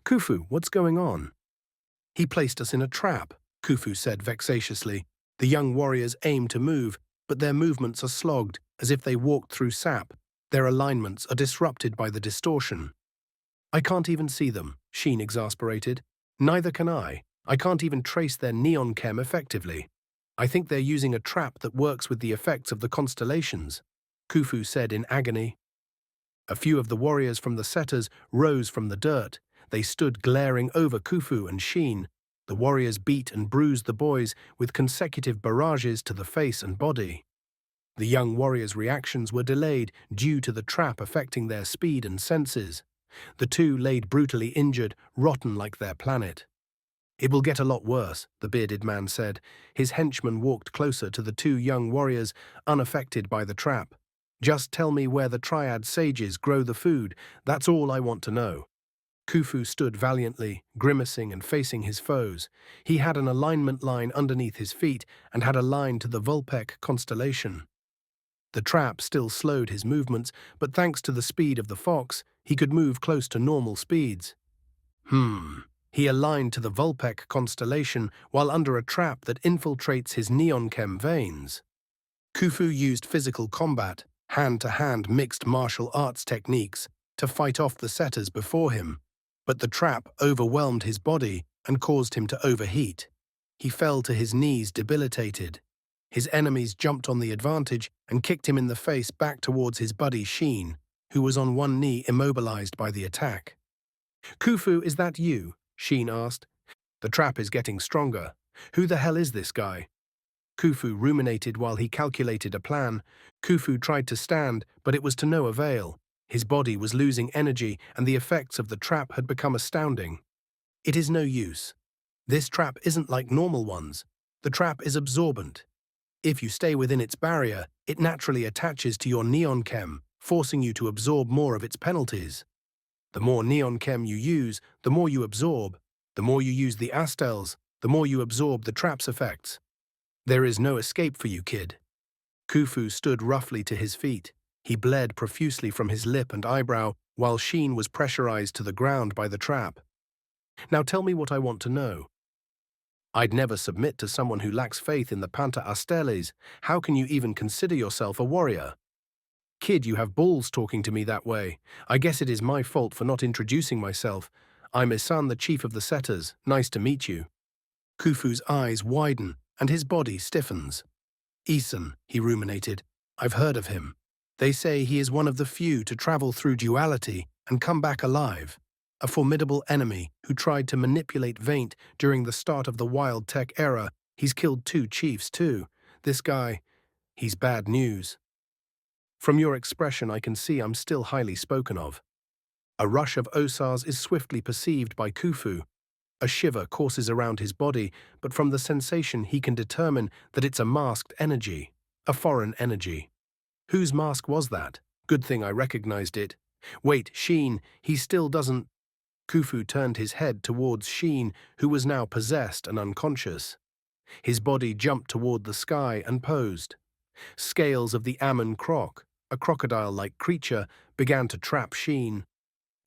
Kufu, what's going on? He placed us in a trap, Kufu said vexatiously. The young warriors aim to move, but their movements are slogged, as if they walked through sap. Their alignments are disrupted by the distortion. I can't even see them, Sheen exasperated. Neither can I. I can't even trace their Neonkem effectively. I think they're using a trap that works with the effects of the constellations, Kufu said in agony. A few of the warriors from the setters rose from the dirt. They stood glaring over Kufu and Sheen. The warriors beat and bruised the boys with consecutive barrages to the face and body. The young warriors' reactions were delayed due to the trap affecting their speed and senses. The two laid brutally injured, rotten like their planet. It will get a lot worse, the bearded man said. His henchman walked closer to the two young warriors, unaffected by the trap. Just tell me where the Triad sages grow the food, that's all I want to know. Kufu stood valiantly, grimacing and facing his foes. He had an alignment line underneath his feet and had a line to the Vulpec constellation. The trap still slowed his movements, but thanks to the speed of the fox, he could move close to normal speeds. He aligned to the Vulpec constellation while under a trap that infiltrates his Neonkem veins. Kufu used physical combat, hand-to-hand mixed martial arts techniques, to fight off the setters before him, but the trap overwhelmed his body and caused him to overheat. He fell to his knees debilitated. His enemies jumped on the advantage and kicked him in the face back towards his buddy Sheen, who was on one knee immobilized by the attack. Kufu, is that you? Sheen asked. The trap is getting stronger. Who the hell is this guy? Kufu ruminated while he calculated a plan. Kufu tried to stand, but it was to no avail. His body was losing energy and the effects of the trap had become astounding. It is no use. This trap isn't like normal ones. The trap is absorbent. If you stay within its barrier, it naturally attaches to your Neonkem, forcing you to absorb more of its penalties. The more Neonkem you use, the more you absorb. The more you use the Astels, the more you absorb the trap's effects. There is no escape for you, kid. Kufu stood roughly to his feet. He bled profusely from his lip and eyebrow, while Sheen was pressurized to the ground by the trap. Now tell me what I want to know. I'd never submit to someone who lacks faith in the Panta Asteles. How can you even consider yourself a warrior? Kid, you have balls talking to me that way. I guess it is my fault for not introducing myself. I'm Isan, the chief of the setters. Nice to meet you. Kufu's eyes widen, and his body stiffens. Isan, he ruminated. I've heard of him. They say he is one of the few to travel through duality and come back alive. A formidable enemy who tried to manipulate Vaint during the start of the wild tech era. He's killed 2 chiefs too. This guy, he's bad news. From your expression I can see I'm still highly spoken of. A rush of Osars is swiftly perceived by Kufu. A shiver courses around his body, but from the sensation he can determine that it's a masked energy, a foreign energy. Whose mask was that? Good thing I recognized it. Wait, Sheen, he still doesn't... Kufu turned his head towards Sheen, who was now possessed and unconscious. His body jumped toward the sky and posed. Scales of the Ammon croc, a crocodile-like creature, began to trap Sheen.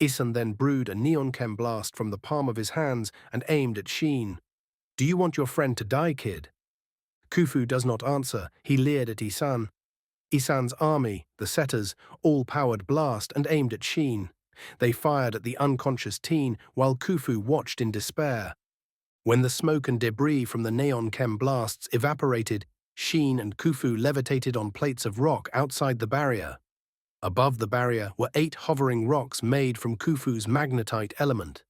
Isan then brewed a Neonkem blast from the palm of his hands and aimed at Sheen. Do you want your friend to die, kid? Kufu does not answer. He leered at Isan. Isan's army, the setters, all powered blast and aimed at Sheen. They fired at the unconscious teen while Kufu watched in despair. When the smoke and debris from the Neonkem blasts evaporated, Sheen and Kufu levitated on plates of rock outside the barrier. Above the barrier were 8 hovering rocks made from Kufu's magnetite element.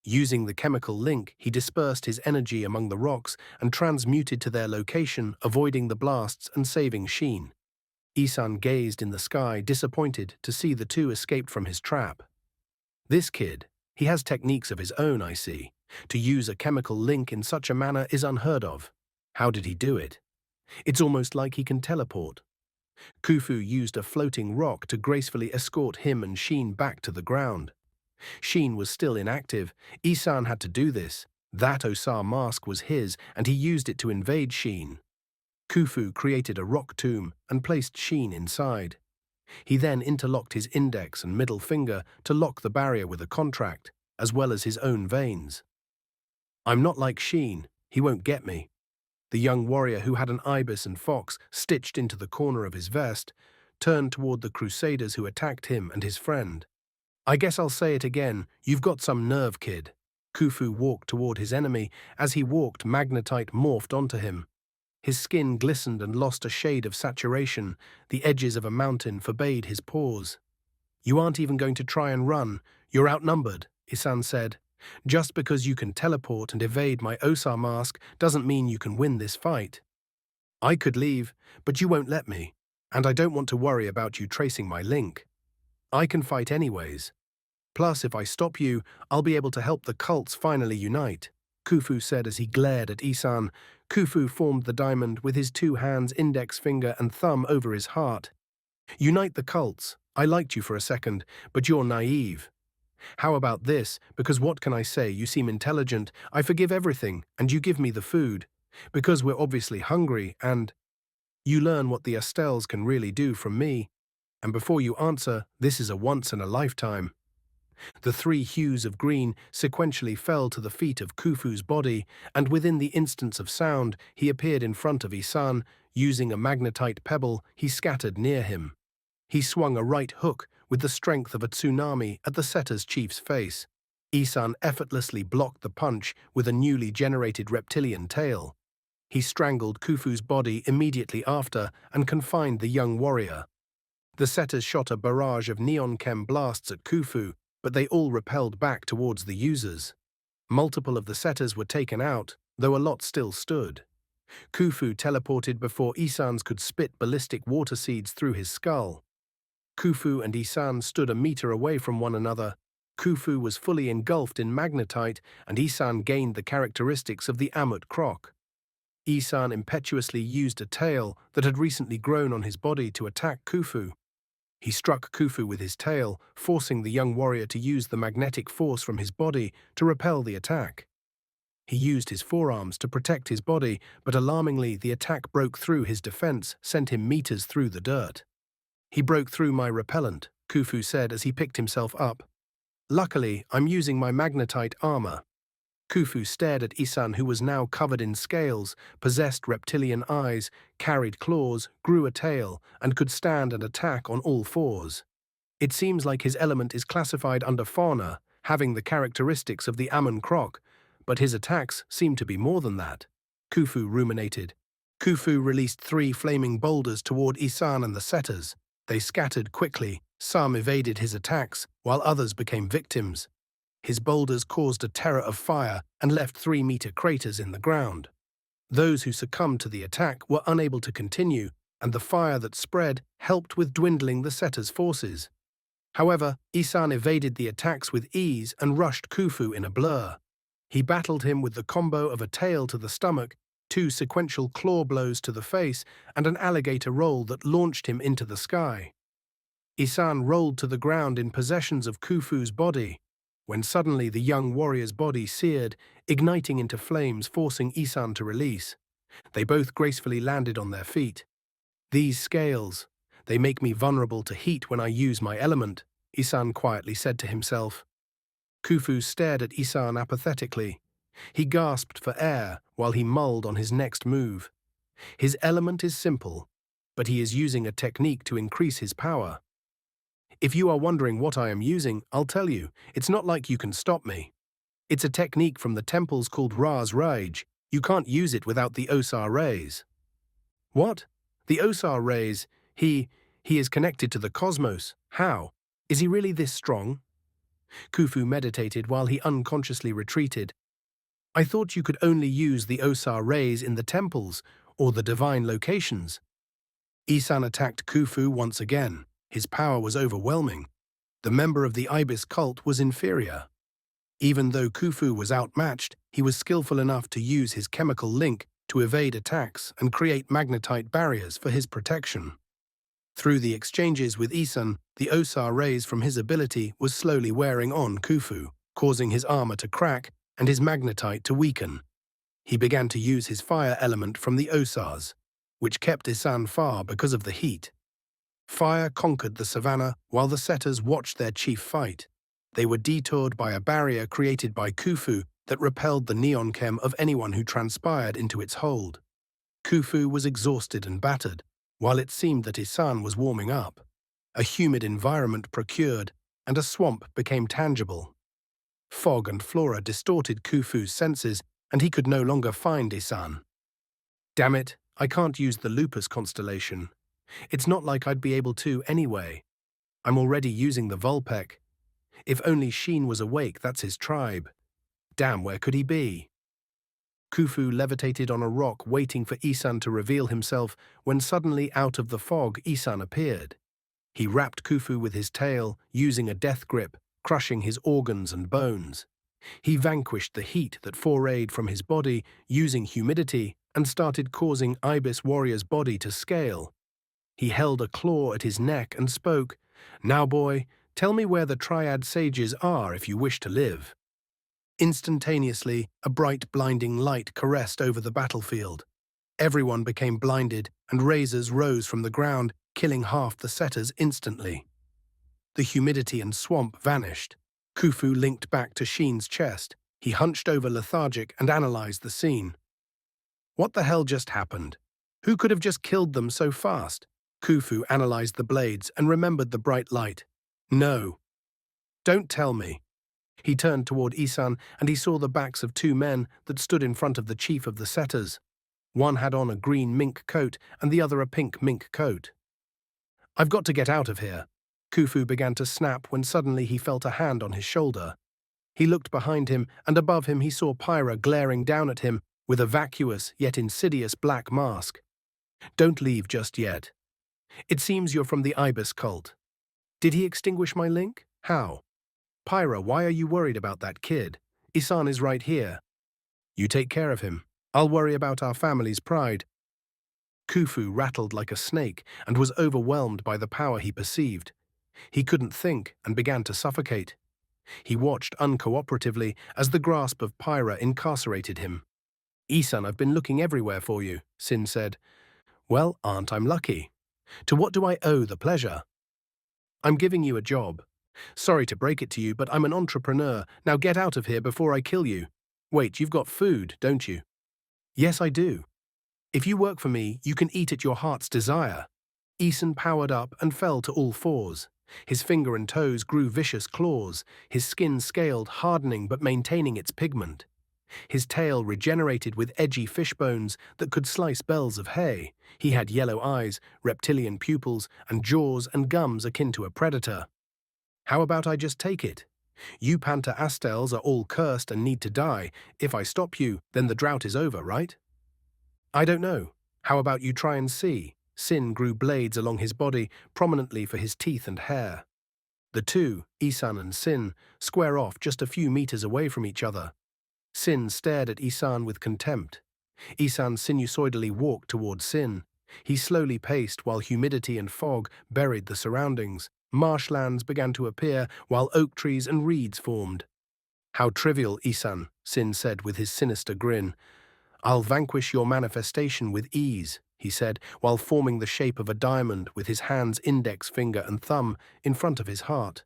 Using the chemical link, he dispersed his energy among the rocks and transmuted to their location, avoiding the blasts and saving Sheen. Isan gazed in the sky, disappointed to see the two escaped from his trap. This kid, he has techniques of his own, I see. To use a chemical link in such a manner is unheard of. How did he do it? It's almost like he can teleport. Kufu used a floating rock to gracefully escort him and Sheen back to the ground. Sheen was still inactive. Isan had to do this. That Osar mask was his, and he used it to invade Sheen. Kufu created a rock tomb and placed Sheen inside. He then interlocked his index and middle finger to lock the barrier with a contract. as well as his own veins. I'm not like Sheen, he won't get me. The young warrior, who had an ibis and fox stitched into the corner of his vest, turned toward the crusaders who attacked him and his friend. I guess I'll say it again, you've got some nerve, kid. Kufu walked toward his enemy. As he walked, magnetite morphed onto him. His skin glistened and lost a shade of saturation. The edges of a mountain forbade his pause. You aren't even going to try and run. You're outnumbered, Isan said. Just because you can teleport and evade my Osar mask doesn't mean you can win this fight. I could leave, but you won't let me, and I don't want to worry about you tracing my link. I can fight anyways. Plus, if I stop you, I'll be able to help the cults finally unite, Kufu said as he glared at Isan. Kufu formed the diamond with his two hands, index finger and thumb, over his heart. Unite the cults. I liked you for a second, but you're naive. How about this? Because what can I say? You seem intelligent. I forgive everything, and you give me the food. Because we're obviously hungry, and you learn what the Estelles can really do from me. And before you answer, this is a once-in-a-lifetime. The three hues of green sequentially fell to the feet of Kufu's body, and within the instance of sound, he appeared in front of Isan. Using a magnetite pebble, he scattered near him. He swung a right hook with the strength of a tsunami at the setter's chief's face. Isan effortlessly blocked the punch with a newly generated reptilian tail. He strangled Kufu's body immediately after and confined the young warrior. The setters shot a barrage of Neonkem blasts at Kufu, but they all repelled back towards the users. Multiple of the setters were taken out, though a lot still stood. Kufu teleported before Isan's could spit ballistic water seeds through his skull. Kufu and Isan stood a meter away from one another. Kufu was fully engulfed in magnetite, and Isan gained the characteristics of the Amut croc. Isan impetuously used a tail that had recently grown on his body to attack Kufu. He struck Kufu with his tail, forcing the young warrior to use the magnetic force from his body to repel the attack. He used his forearms to protect his body, but alarmingly, the attack broke through his defense, sent him meters through the dirt. He broke through my repellent, Kufu said as he picked himself up. Luckily, I'm using my magnetite armor. Kufu stared at Isan, who was now covered in scales, possessed reptilian eyes, carried claws, grew a tail, and could stand and attack on all fours. It seems like his element is classified under fauna, having the characteristics of the Amon croc, but his attacks seem to be more than that, Kufu ruminated. Kufu released 3 flaming boulders toward Isan and the setters. They scattered quickly. Some evaded his attacks, while others became victims. His boulders caused a terror of fire and left 3-meter craters in the ground. Those who succumbed to the attack were unable to continue, and the fire that spread helped with dwindling the setters' forces. However, Isan evaded the attacks with ease and rushed Kufu in a blur. He battled him with the combo of a tail to the stomach, 2 sequential claw blows to the face, and an alligator roll that launched him into the sky. Isan rolled to the ground in possessions of Kufu's body, when suddenly the young warrior's body seared, igniting into flames, forcing Isan to release. They both gracefully landed on their feet. These scales, they make me vulnerable to heat when I use my element, Isan quietly said to himself. Kufu stared at Isan apathetically. He gasped for air while he mulled on his next move. His element is simple, but he is using a technique to increase his power. If you are wondering what I am using, I'll tell you, it's not like you can stop me. It's a technique from the temples called Ra's Rage. You can't use it without the Osar rays. What? The Osar rays? He is connected to the cosmos. How? Is he really this strong? Kufu meditated while he unconsciously retreated. I thought you could only use the Osar rays in the temples or the divine locations. Isan attacked Kufu once again. His power was overwhelming. The member of the Ibis cult was inferior. Even though Kufu was outmatched, he was skillful enough to use his chemical link to evade attacks and create magnetite barriers for his protection. Through the exchanges with Isan, the Osar rays from his ability was slowly wearing on Kufu, causing his armor to crack and his magnetite to weaken. He began to use his fire element from the Osars, which kept Isan far because of the heat. Fire conquered the savannah while the setters watched their chief fight. They were detoured by a barrier created by Kufu that repelled the Neonkem of anyone who transpired into its hold. Kufu was exhausted and battered, while it seemed that Isan was warming up. A humid environment procured, and a swamp became tangible. Fog and flora distorted Kufu's senses, and he could no longer find Isan. Damn it, I can't use the Lupus constellation. It's not like I'd be able to anyway. I'm already using the Vulpec. If only Sheen was awake, that's his tribe. Damn, where could he be? Kufu levitated on a rock, waiting for Isan to reveal himself, when suddenly out of the fog Isan appeared. He wrapped Kufu with his tail, using a death grip, crushing his organs and bones. He vanquished the heat that forayed from his body, using humidity, and started causing Ibis Warrior's body to scale. He held a claw at his neck and spoke, "Now, boy, tell me where the Triad sages are if you wish to live." Instantaneously, a bright, blinding light caressed over the battlefield. Everyone became blinded, and razors rose from the ground, killing half the setters instantly. The humidity and swamp vanished. Kufu linked back to Sheen's chest. He hunched over lethargic and analyzed the scene. What the hell just happened? Who could have just killed them so fast? Kufu analyzed the blades and remembered the bright light. No. Don't tell me. He turned toward Isan, and he saw the backs of two men that stood in front of the chief of the setters. One had on a green mink coat and the other a pink mink coat. "I've got to get out of here." Kufu began to snap when suddenly he felt a hand on his shoulder. He looked behind him, and above him he saw Pyra glaring down at him with a vacuous yet insidious black mask. "Don't leave just yet. It seems you're from the Ibis cult. Did he extinguish my link? How? Pyra, why are you worried about that kid? Isan is right here. You take care of him. I'll worry about our family's pride." Kufu rattled like a snake and was overwhelmed by the power he perceived. He couldn't think and began to suffocate. He watched uncooperatively as the grasp of Pyra incarcerated him. "Isan, I've been looking everywhere for you," Sin said. "Well, aren't I lucky? To what do I owe the pleasure?" "I'm giving you a job. Sorry to break it to you, but I'm an entrepreneur. Now get out of here before I kill you. Wait, you've got food, don't you?" "Yes, I do. If you work for me, you can eat at your heart's desire." Isan powered up and fell to all fours. His finger and toes grew vicious claws, his skin scaled, hardening but maintaining its pigment. His tail regenerated with edgy fish bones that could slice bells of hay. He had yellow eyes, reptilian pupils, and jaws and gums akin to a predator. "How about I just take it? You Panther Astels are all cursed and need to die. If I stop you, then the drought is over, right?" "I don't know. How about you try and see?" Sin grew blades along his body, prominently for his teeth and hair. The two, Isan and Sin, square off just a few meters away from each other. Sin stared at Isan with contempt. Isan sinusoidally walked toward Sin. He slowly paced while humidity and fog buried the surroundings. Marshlands began to appear while oak trees and reeds formed. "How trivial, Isan," Sin said with his sinister grin. "I'll vanquish your manifestation with ease," he said, while forming the shape of a diamond with his hand's index finger and thumb in front of his heart.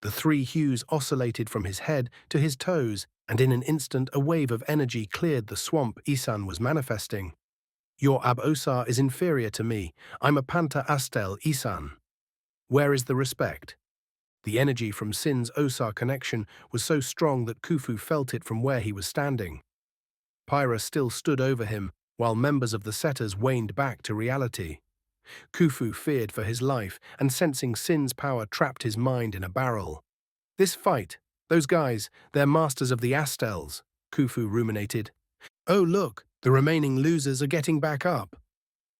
The three hues oscillated from his head to his toes, and in an instant a wave of energy cleared the swamp Isan was manifesting. "Your Ab-Osar is inferior to me. I'm a Panther Astel, Isan. Where is the respect?" The energy from Sin's Osar connection was so strong that Kufu felt it from where he was standing. Pyra still stood over him, while members of the setters waned back to reality. Kufu feared for his life, and sensing Sin's power trapped his mind in a barrel. "This fight, those guys, they're masters of the Astels," Kufu ruminated. "Oh look, the remaining losers are getting back up."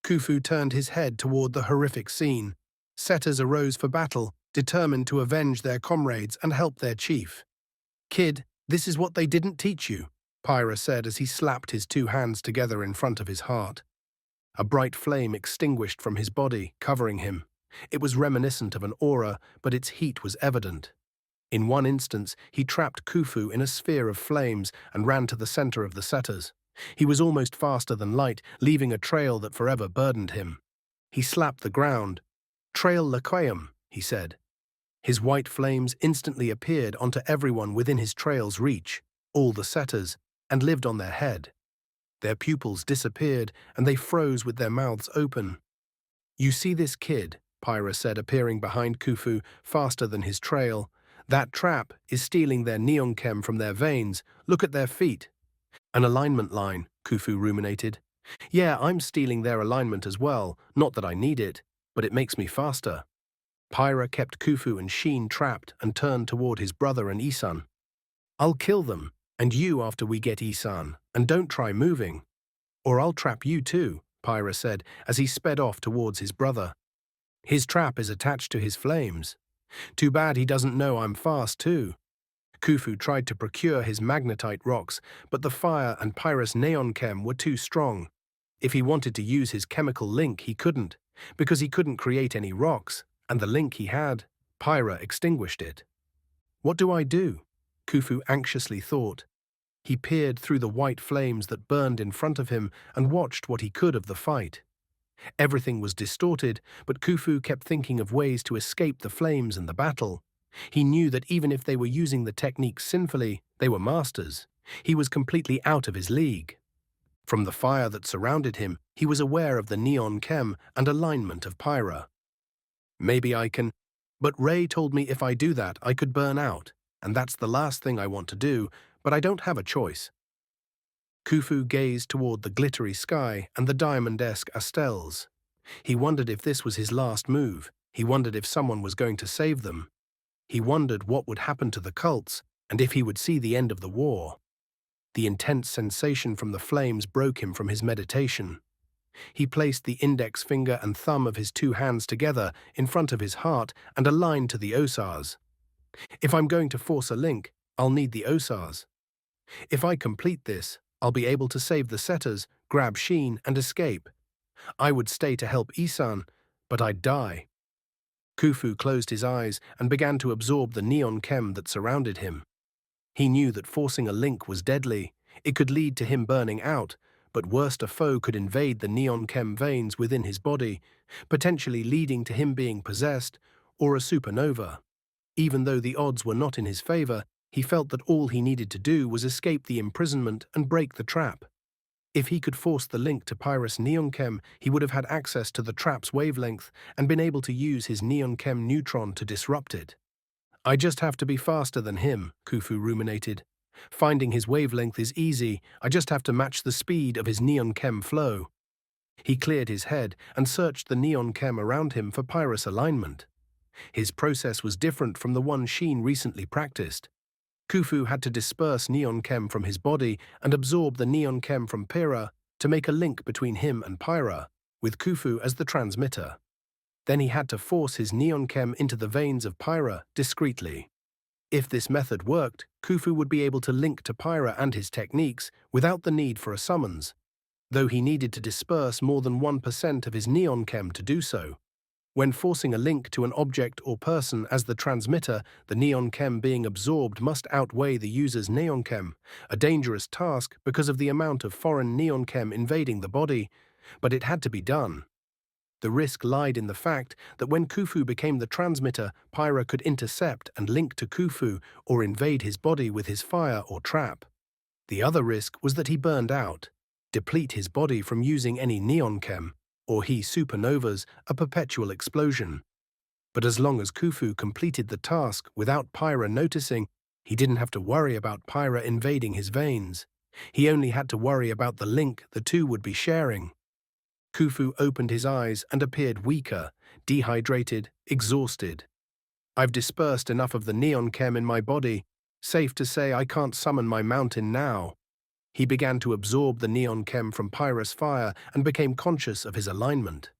Kufu turned his head toward the horrific scene. Setters arose for battle, determined to avenge their comrades and help their chief. "Kid, this is what they didn't teach you," Pyra said as he slapped his two hands together in front of his heart. A bright flame extinguished from his body, covering him. It was reminiscent of an aura, but its heat was evident. In one instance, he trapped Kufu in a sphere of flames and ran to the center of the setters. He was almost faster than light, leaving a trail that forever burdened him. He slapped the ground. "Trail Laqueum," he said. His white flames instantly appeared onto everyone within his trail's reach, all the setters, and lived on their head. Their pupils disappeared, and they froze with their mouths open. "You see this kid," Pyra said, appearing behind Kufu, faster than his trail. "That trap is stealing their Neonkem from their veins. Look at their feet." "An alignment line," Kufu ruminated. "Yeah, I'm stealing their alignment as well, not that I need it, but it makes me faster." Pyra kept Kufu and Sheen trapped and turned toward his brother and Isan. "I'll kill them, and you after we get Isan, and don't try moving. Or I'll trap you too," Pyra said as he sped off towards his brother. "His trap is attached to his flames. Too bad he doesn't know I'm fast too." Kufu tried to procure his magnetite rocks, but the fire and Pyra's Neonkem were too strong. If he wanted to use his chemical link, he couldn't, because he couldn't create any rocks, and the link he had, Pyra extinguished it. "What do I do?" Kufu anxiously thought. He peered through the white flames that burned in front of him and watched what he could of the fight. Everything was distorted, but Kufu kept thinking of ways to escape the flames and the battle. He knew that even if they were using the techniques sinfully, they were masters. He was completely out of his league. From the fire that surrounded him, he was aware of the Neonkem and alignment of Pyra. "Maybe I can, but Ray told me if I do that, I could burn out, and that's the last thing I want to do, but I don't have a choice." Kufu gazed toward the glittery sky and the diamond-esque astels. He wondered if this was his last move. He wondered if someone was going to save them. He wondered what would happen to the cults and if he would see the end of the war. The intense sensation from the flames broke him from his meditation. He placed the index finger and thumb of his two hands together in front of his heart and aligned to the Osars. "If I'm going to force a link, I'll need the Osars. If I complete this, I'll be able to save the setters, grab Sheen, and escape. I would stay to help Isan, but I'd die." Kufu closed his eyes and began to absorb the Neonkem that surrounded him. He knew that forcing a link was deadly. It could lead to him burning out, but worst, a foe could invade the Neonkem veins within his body, potentially leading to him being possessed or a supernova. Even though the odds were not in his favor, he felt that all he needed to do was escape the imprisonment and break the trap. If he could force the link to Pyra's Neonkem, he would have had access to the trap's wavelength and been able to use his Neonkem neutron to disrupt it. "I just have to be faster than him," Kufu ruminated. "Finding his wavelength is easy, I just have to match the speed of his Neonkem flow." He cleared his head and searched the Neonkem around him for Pyra's alignment. His process was different from the one Sheen recently practiced. Kufu had to disperse Neonkem from his body and absorb the Neonkem from Pyra to make a link between him and Pyra, with Kufu as the transmitter. Then he had to force his Neonkem into the veins of Pyra discreetly. If this method worked, Kufu would be able to link to Pyra and his techniques without the need for a summons, though he needed to disperse more than 1% of his Neonkem to do so. When forcing a link to an object or person as the transmitter, the Neonkem being absorbed must outweigh the user's Neonkem, a dangerous task because of the amount of foreign Neonkem invading the body, but it had to be done. The risk lied in the fact that when Kufu became the transmitter, Pyra could intercept and link to Kufu or invade his body with his fire or trap. The other risk was that he burned out, deplete his body from using any Neonkem, or he supernovas, a perpetual explosion. But as long as Kufu completed the task without Pyra noticing, he didn't have to worry about Pyra invading his veins. He only had to worry about the link the two would be sharing. Kufu opened his eyes and appeared weaker, dehydrated, exhausted. "I've dispersed enough of the Neonkem in my body. Safe to say I can't summon my mountain now." He began to absorb the Neonkem from Pyra's fire and became conscious of his alignment.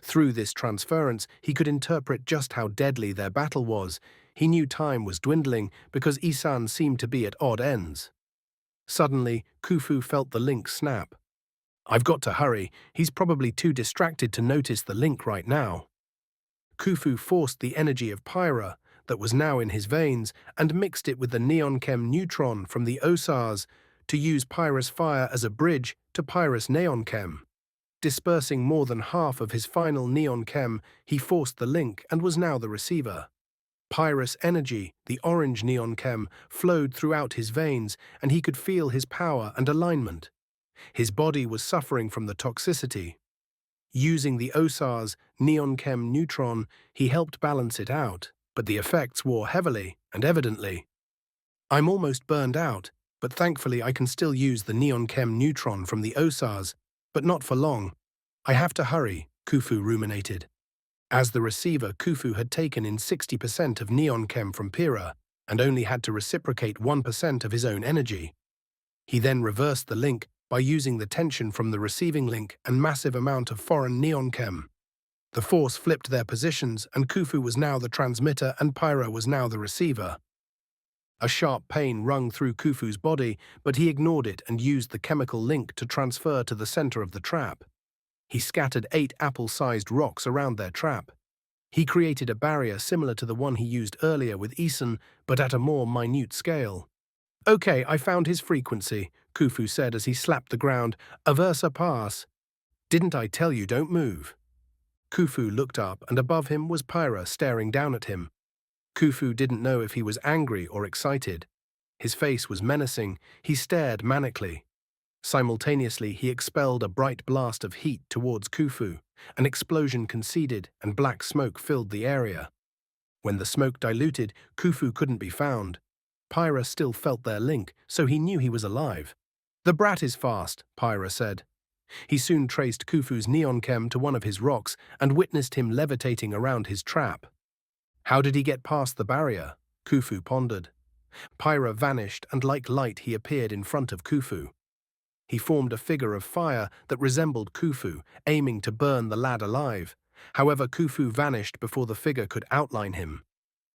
Through this transference, he could interpret just how deadly their battle was. He knew time was dwindling because Isan seemed to be at odd ends. Suddenly, Kufu felt the link snap. "I've got to hurry. He's probably too distracted to notice the link right now." Kufu forced the energy of Pyra, that was now in his veins, and mixed it with the Neonkem neutron from the Osars to use Pyra's fire as a bridge to Pyra's Neonkem. Dispersing more than half of his final Neonkem, he forced the link and was now the receiver. Pyrrhus energy, the orange Neonkem, flowed throughout his veins, and he could feel his power and alignment. His body was suffering from the toxicity. Using the OSAR's Neonkem neutron, he helped balance it out, but the effects wore heavily and evidently. I'm almost burned out, but thankfully I can still use the Neonkem neutron from the OSARs, but not for long. I have to hurry, Kufu ruminated. As the receiver, Kufu had taken in 60% of Neonkem from Pyrrha and only had to reciprocate 1% of his own energy. He then reversed the link by using the tension from the receiving link and massive amount of foreign Neonkem. The force flipped their positions, and Kufu was now the transmitter and Pyrrha was now the receiver. A sharp pain wrung through Kufu's body, but he ignored it and used the chemical link to transfer to the center of the trap. He scattered 8 apple-sized rocks around their trap. He created a barrier similar to the one he used earlier with Isan, but at a more minute scale. Okay, I found his frequency, Kufu said as he slapped the ground. Aversa pass. Didn't I tell you don't move? Kufu looked up, and above him was Pyrrha staring down at him. Kufu didn't know if he was angry or excited. His face was menacing. He stared manically. Simultaneously, he expelled a bright blast of heat towards Kufu. An explosion conceded, and black smoke filled the area. When the smoke diluted, Kufu couldn't be found. Pyrrha still felt their link, so he knew he was alive. The brat is fast, Pyrrha said. He soon traced Kufu's Neonkem to one of his rocks and witnessed him levitating around his trap. How did he get past the barrier? Kufu pondered. Pyrrha vanished, and like light he appeared in front of Kufu. He formed a figure of fire that resembled Kufu, aiming to burn the lad alive. However, Kufu vanished before the figure could outline him.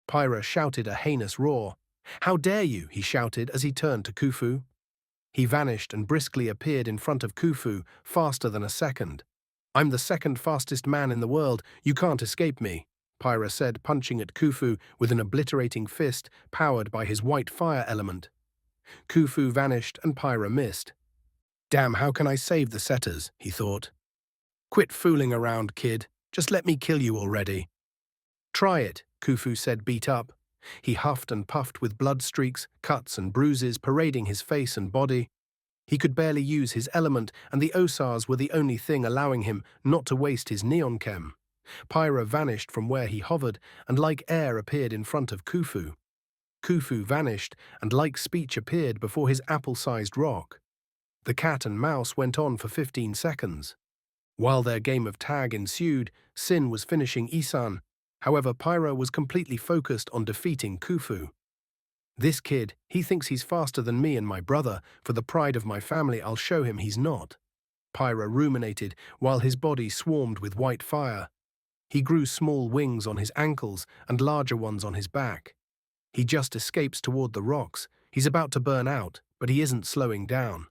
Pyrrha shouted a heinous roar. How dare you, he shouted as he turned to Kufu. He vanished and briskly appeared in front of Kufu, faster than a second. I'm the second fastest man in the world, you can't escape me, Pyrrha said, punching at Kufu with an obliterating fist powered by his white fire element. Kufu vanished and Pyrrha missed. Damn, how can I save the setters, he thought. Quit fooling around, kid. Just let me kill you already. Try it, Kufu said, beat up. He huffed and puffed with blood streaks, cuts and bruises parading his face and body. He could barely use his element, and the OSARs were the only thing allowing him not to waste his Neonkem. Pyrrha vanished from where he hovered, and like air appeared in front of Kufu. Kufu vanished, and like speech appeared before his apple-sized rock. The cat and mouse went on for 15 seconds. While their game of tag ensued, Sin was finishing Isan. However, Pyrrha was completely focused on defeating Kufu. This kid, he thinks he's faster than me and my brother. For the pride of my family, I'll show him he's not. Pyrrha ruminated while his body swarmed with white fire. He grew small wings on his ankles and larger ones on his back. He just escapes toward the rocks. He's about to burn out, but he isn't slowing down.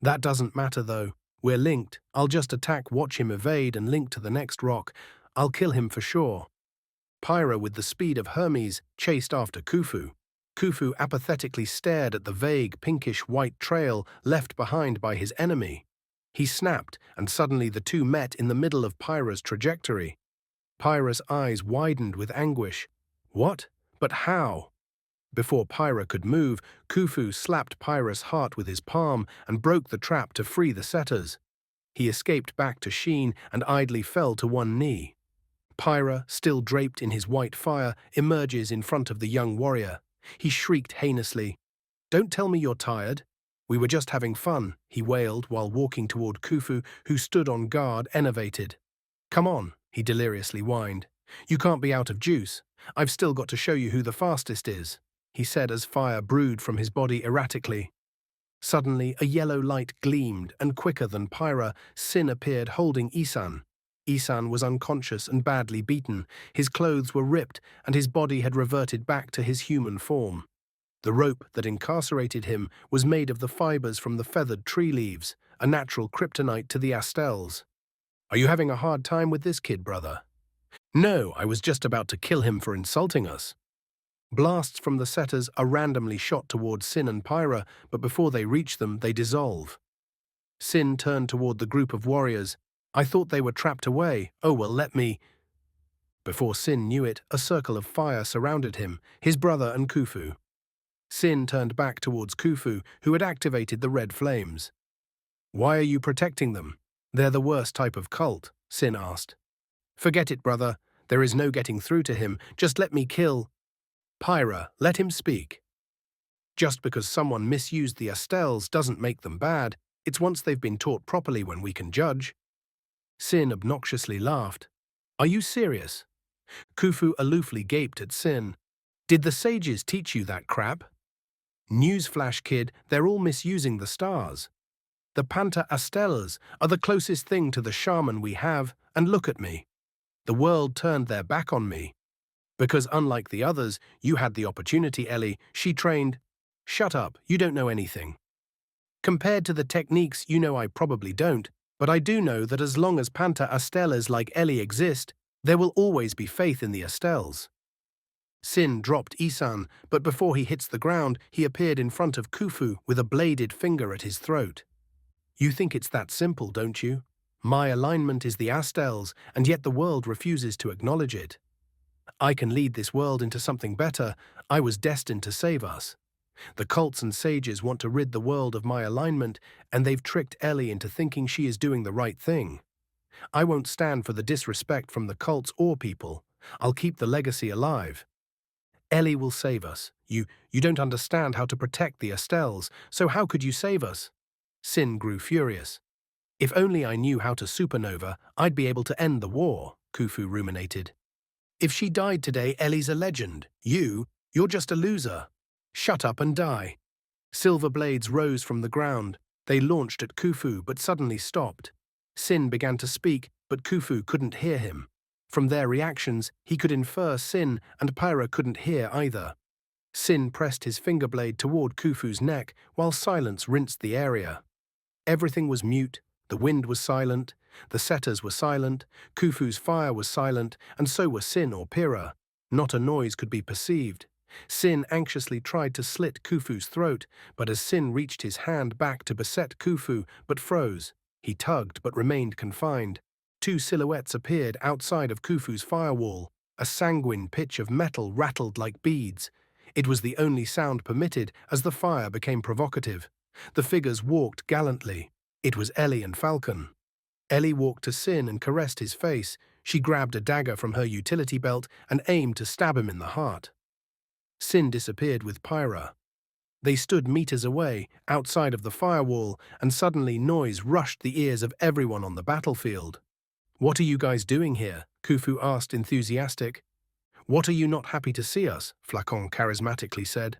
That doesn't matter though. We're linked. I'll just attack, watch him evade, and link to the next rock. I'll kill him for sure. Pyrrha, with the speed of Hermes, chased after Kufu. Kufu apathetically stared at the vague pinkish-white trail left behind by his enemy. He snapped, and suddenly the two met in the middle of Pyrrha's trajectory. Pyrrha's eyes widened with anguish. What? But how? Before Pyrrha could move, Kufu slapped Pyrrha's heart with his palm and broke the trap to free the setters. He escaped back to Sheen and idly fell to one knee. Pyrrha, still draped in his white fire, emerges in front of the young warrior. He shrieked heinously. Don't tell me you're tired. We were just having fun, he wailed while walking toward Kufu, who stood on guard, enervated. Come on, he deliriously whined. You can't be out of juice. I've still got to show you who the fastest is, he said as fire brewed from his body erratically. Suddenly, a yellow light gleamed, and quicker than Pyrrha, Sin appeared holding Isan. Isan was unconscious and badly beaten. His clothes were ripped, and his body had reverted back to his human form. The rope that incarcerated him was made of the fibers from the feathered tree leaves, a natural kryptonite to the Astels. Are you having a hard time with this kid, brother? No, I was just about to kill him for insulting us. Blasts from the setters are randomly shot towards Sin and Pyrrha, but before they reach them, they dissolve. Sin turned toward the group of warriors. I thought they were trapped away. Oh, well, let me. Before Sin knew it, a circle of fire surrounded him, his brother and Kufu. Sin turned back towards Kufu, who had activated the red flames. "Why are you protecting them? They're the worst type of cult," Sin asked. "Forget it, brother. There is no getting through to him. Just let me kill." "Pyra, let him speak. Just because someone misused the Estelles doesn't make them bad. It's once they've been taught properly when we can judge." Sin obnoxiously laughed. "Are you serious?" Kufu aloofly gaped at Sin. "Did the sages teach you that crap?" "Newsflash, kid, they're all misusing the stars. The Panta Estelles are the closest thing to the shaman we have, and look at me. The world turned their back on me. Because unlike the others, you had the opportunity, Ellie. She trained—" "Shut up, you don't know anything. Compared to the techniques, you know I probably don't, but I do know that as long as Panta Estelles like Ellie exist, there will always be faith in the Estelles." Sin dropped Isan, but before he hits the ground, he appeared in front of Kufu with a bladed finger at his throat. "You think it's that simple, don't you? My alignment is the Estelles, and yet the world refuses to acknowledge it. I can lead this world into something better. I was destined to save us. The cults and sages want to rid the world of my alignment, and they've tricked Ellie into thinking she is doing the right thing. I won't stand for the disrespect from the cults or people. I'll keep the legacy alive. Ellie will save us. You don't understand how to protect the Estelles, so how could you save us?" Sin grew furious. "If only I knew how to supernova, I'd be able to end the war," Kufu ruminated. "If she died today, Ellie's a legend. You're just a loser. Shut up and die." Silver blades rose from the ground. They launched at Kufu but suddenly stopped. Sin began to speak, but Kufu couldn't hear him. From their reactions, he could infer Sin and Pyra couldn't hear either. Sin pressed his finger blade toward Kufu's neck while silence rinsed the area. Everything was mute, the wind was silent, the setters were silent, Kufu's fire was silent, and so were Sin or Pyra. Not a noise could be perceived. Sin anxiously tried to slit Kufu's throat, but as Sin reached his hand back to beset Kufu, but froze. He tugged but remained confined. Two silhouettes appeared outside of Kufu's firewall. A sanguine pitch of metal rattled like beads. It was the only sound permitted as the fire became provocative. The figures walked gallantly. It was Ellie and Falcon. Ellie walked to Sin and caressed his face. She grabbed a dagger from her utility belt and aimed to stab him in the heart. Sin disappeared with Pyra. They stood meters away, outside of the firewall, and suddenly noise rushed the ears of everyone on the battlefield. "What are you guys doing here?" Kufu asked, enthusiastic. "What are you not happy to see us?" Flacon charismatically said.